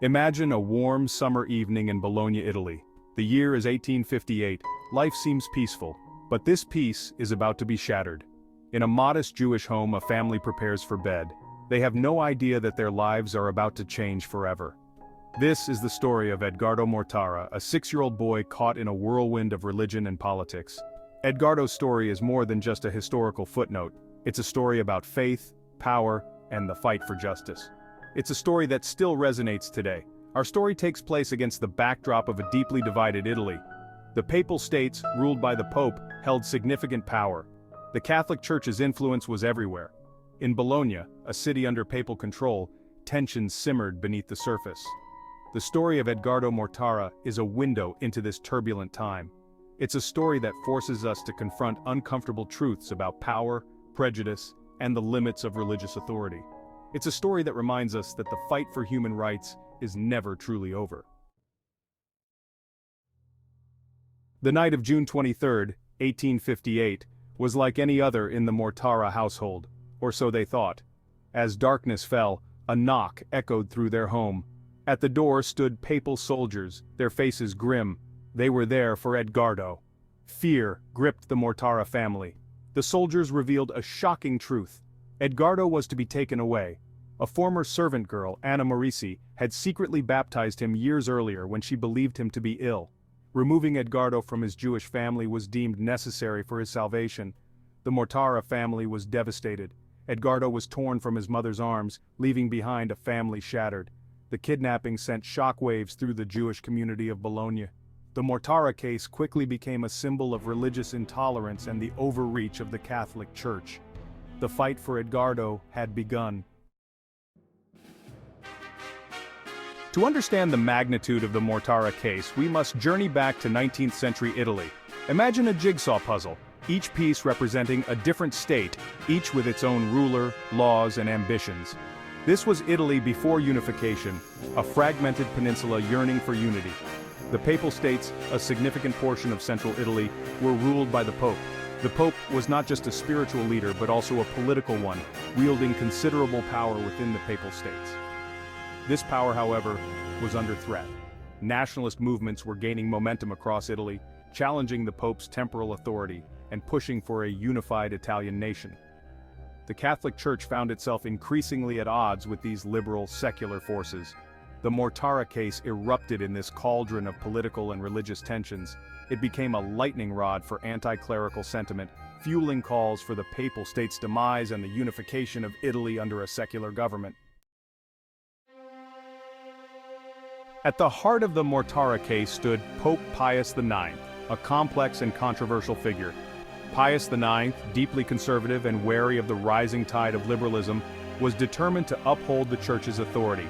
Imagine a warm summer evening in Bologna, Italy. The year is 1858, life seems peaceful, but this peace is about to be shattered. In a modest Jewish home, a family prepares for bed. They have no idea that their lives are about to change forever. This is the story of Edgardo Mortara, a 6-year-old boy caught in a whirlwind of religion and politics. Edgardo's story is more than just a historical footnote. It's a story about faith, power, and the fight for justice. It's a story that still resonates today. Our story takes place against the backdrop of a deeply divided Italy. The Papal States, ruled by the Pope, held significant power. The Catholic Church's influence was everywhere. In Bologna, a city under papal control, tensions simmered beneath the surface. The story of Edgardo Mortara is a window into this turbulent time. It's a story that forces us to confront uncomfortable truths about power, prejudice, and the limits of religious authority. It's a story that reminds us that the fight for human rights is never truly over. The night of June 23, 1858, was like any other in the Mortara household, or so they thought. As darkness fell, a knock echoed through their home. At the door stood papal soldiers, their faces grim. They were there for Edgardo. Fear gripped the Mortara family. The soldiers revealed a shocking truth. Edgardo was to be taken away. A former servant girl, Anna Marisi, had secretly baptized him years earlier when she believed him to be ill. Removing Edgardo from his Jewish family was deemed necessary for his salvation. The Mortara family was devastated. Edgardo was torn from his mother's arms, leaving behind a family shattered. The kidnapping sent shockwaves through the Jewish community of Bologna. The Mortara case quickly became a symbol of religious intolerance and the overreach of the Catholic Church. The fight for Edgardo had begun. To understand the magnitude of the Mortara case, we must journey back to 19th century Italy. Imagine a jigsaw puzzle, each piece representing a different state, each with its own ruler, laws, and ambitions. This was Italy before unification, a fragmented peninsula yearning for unity. The Papal States, a significant portion of central Italy, were ruled by the Pope. The Pope was not just a spiritual leader but also a political one, wielding considerable power within the Papal States. This power, however, was under threat. Nationalist movements were gaining momentum across Italy, challenging the Pope's temporal authority and pushing for a unified Italian nation. The Catholic Church found itself increasingly at odds with these liberal, secular forces. The Mortara case erupted in this cauldron of political and religious tensions. It became a lightning rod for anti-clerical sentiment, fueling calls for the Papal States' demise and the unification of Italy under a secular government. At the heart of the Mortara case stood Pope Pius IX, a complex and controversial figure. Pius IX, deeply conservative and wary of the rising tide of liberalism, was determined to uphold the Church's authority.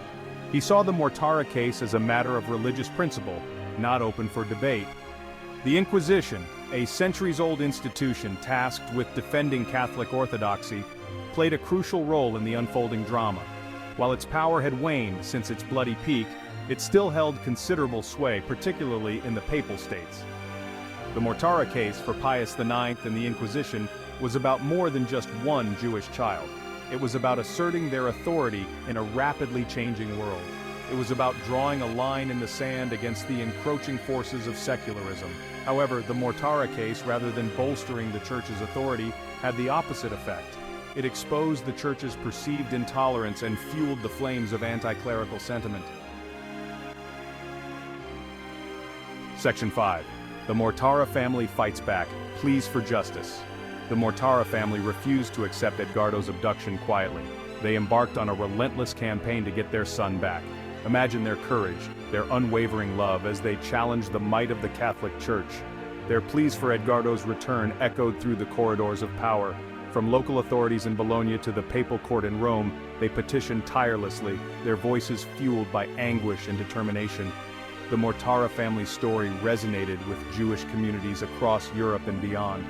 He saw the Mortara case as a matter of religious principle, not open for debate. The Inquisition, a centuries-old institution tasked with defending Catholic orthodoxy, played a crucial role in the unfolding drama. While its power had waned since its bloody peak, it still held considerable sway, particularly in the Papal States. The Mortara case for Pius IX and the Inquisition was about more than just one Jewish child. It was about asserting their authority in a rapidly changing world. It was about drawing a line in the sand against the encroaching forces of secularism. However, the Mortara case, rather than bolstering the Church's authority, had the opposite effect. It exposed the Church's perceived intolerance and fueled the flames of anti-clerical sentiment. Section 5. The Mortara family fights back, pleas for justice. The Mortara family refused to accept Edgardo's abduction quietly. They embarked on a relentless campaign to get their son back. Imagine their courage, their unwavering love as they challenged the might of the Catholic Church. Their pleas for Edgardo's return echoed through the corridors of power. From local authorities in Bologna to the papal court in Rome, they petitioned tirelessly, their voices fueled by anguish and determination. The Mortara family's story resonated with Jewish communities across Europe and beyond.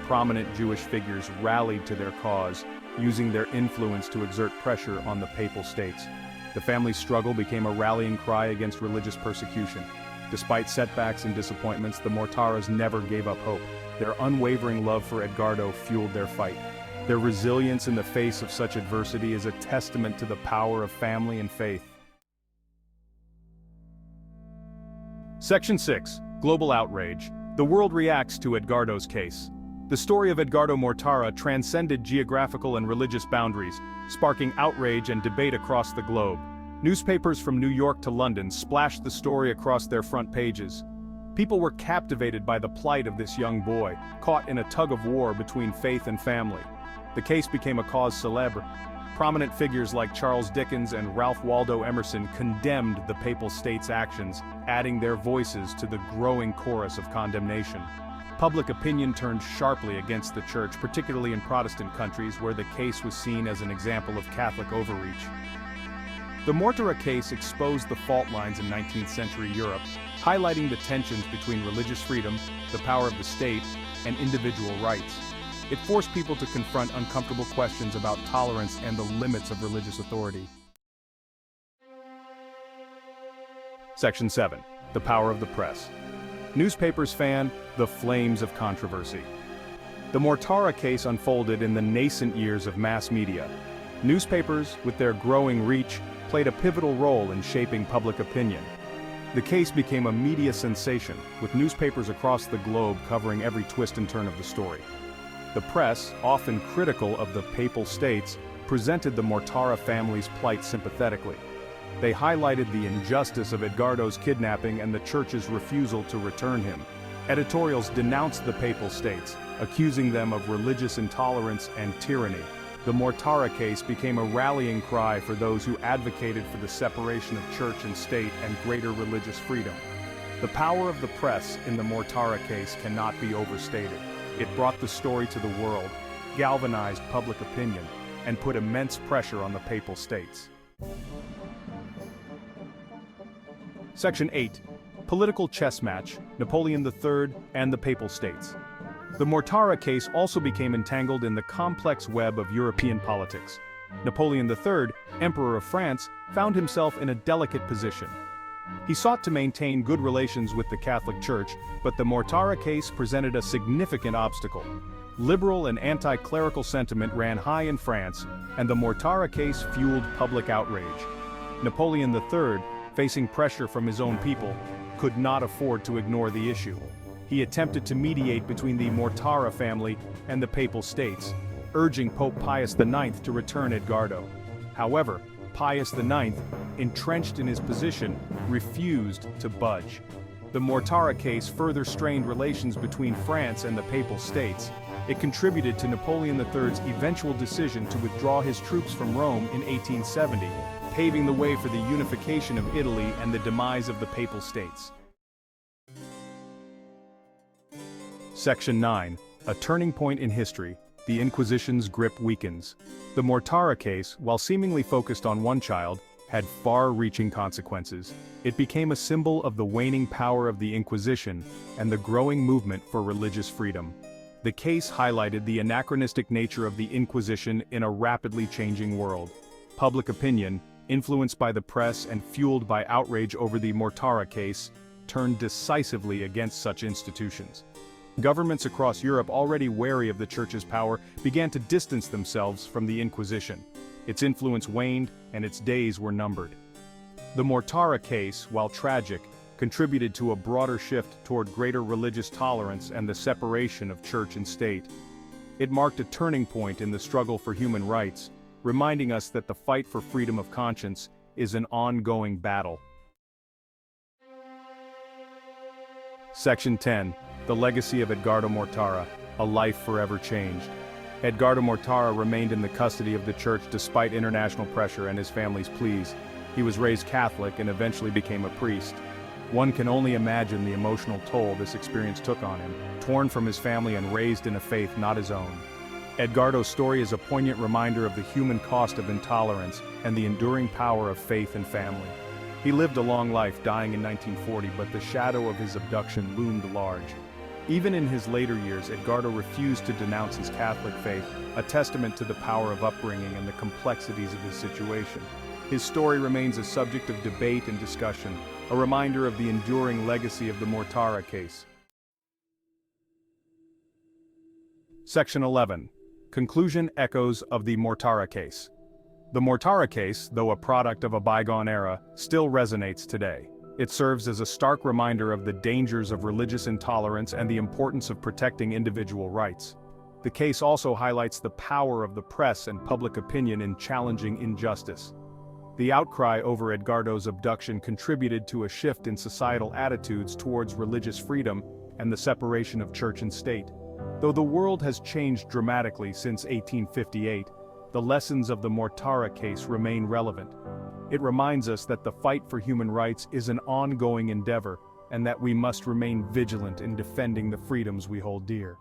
Prominent Jewish figures rallied to their cause, using their influence to exert pressure on the Papal States. The family's struggle became a rallying cry against religious persecution. Despite setbacks and disappointments, the Mortaras never gave up hope. Their unwavering love for Edgardo fueled their fight. Their resilience in the face of such adversity is a testament to the power of family and faith. Section 6. Global outrage. The world reacts to Edgardo's case. The story of Edgardo Mortara transcended geographical and religious boundaries, sparking outrage and debate across the globe. Newspapers from New York to London splashed the story across their front pages. People were captivated by the plight of this young boy, caught in a tug-of-war between faith and family. The case became a cause célèbre. Prominent figures like Charles Dickens and Ralph Waldo Emerson condemned the Papal States' actions, adding their voices to the growing chorus of condemnation. Public opinion turned sharply against the Church, particularly in Protestant countries where the case was seen as an example of Catholic overreach. The Mortara case exposed the fault lines in 19th century Europe, highlighting the tensions between religious freedom, the power of the state, and individual rights. It forced people to confront uncomfortable questions about tolerance and the limits of religious authority. Section 7. The power of the press. Newspapers fanned the flames of controversy. The Mortara case unfolded in the nascent years of mass media. Newspapers, with their growing reach, played a pivotal role in shaping public opinion. The case became a media sensation, with newspapers across the globe covering every twist and turn of the story. The press, often critical of the Papal States, presented the Mortara family's plight sympathetically. They highlighted the injustice of Edgardo's kidnapping and the Church's refusal to return him. Editorials denounced the Papal States, accusing them of religious intolerance and tyranny. The Mortara case became a rallying cry for those who advocated for the separation of church and state and greater religious freedom. The power of the press in the Mortara case cannot be overstated. It brought the story to the world, galvanized public opinion, and put immense pressure on the Papal States. Section 8. Political chess match, Napoleon III and the Papal States. The Mortara case also became entangled in the complex web of European politics. Napoleon III, Emperor of France, found himself in a delicate position. He sought to maintain good relations with the Catholic Church, but the Mortara case presented a significant obstacle. Liberal and anti-clerical sentiment ran high in France, and the Mortara case fueled public outrage. Napoleon III, facing pressure from his own people, could not afford to ignore the issue. He attempted to mediate between the Mortara family and the Papal States, urging Pope Pius IX to return Edgardo. However, Pius IX, entrenched in his position, refused to budge. The Mortara case further strained relations between France and the Papal States. It contributed to Napoleon III's eventual decision to withdraw his troops from Rome in 1870, paving the way for the unification of Italy and the demise of the Papal States. Section 9. A turning point in history. The Inquisition's grip weakens. The Mortara case, while seemingly focused on one child, had far-reaching consequences. It became a symbol of the waning power of the Inquisition and the growing movement for religious freedom. The case highlighted the anachronistic nature of the Inquisition in a rapidly changing world. Public opinion, influenced by the press and fueled by outrage over the Mortara case, turned decisively against such institutions. Governments across Europe, already wary of the Church's power, began to distance themselves from the Inquisition. Its influence waned, and its days were numbered. The Mortara case, while tragic, contributed to a broader shift toward greater religious tolerance and the separation of church and state. It marked a turning point in the struggle for human rights, reminding us that the fight for freedom of conscience is an ongoing battle. Section 10. The legacy of Edgardo Mortara, a life forever changed. Edgardo Mortara remained in the custody of the Church despite international pressure and his family's pleas. He was raised Catholic and eventually became a priest. One can only imagine the emotional toll this experience took on him, torn from his family and raised in a faith not his own. Edgardo's story is a poignant reminder of the human cost of intolerance and the enduring power of faith and family. He lived a long life, dying in 1940, but the shadow of his abduction loomed large. Even in his later years, Edgardo refused to denounce his Catholic faith, a testament to the power of upbringing and the complexities of his situation. His story remains a subject of debate and discussion, a reminder of the enduring legacy of the Mortara case. Section 11. Conclusion echoes of the Mortara case. The Mortara case, though a product of a bygone era, still resonates today. It serves as a stark reminder of the dangers of religious intolerance and the importance of protecting individual rights. The case also highlights the power of the press and public opinion in challenging injustice. The outcry over Edgardo's abduction contributed to a shift in societal attitudes towards religious freedom and the separation of church and state. Though the world has changed dramatically since 1858, the lessons of the Mortara case remain relevant. It reminds us that the fight for human rights is an ongoing endeavor, and that we must remain vigilant in defending the freedoms we hold dear.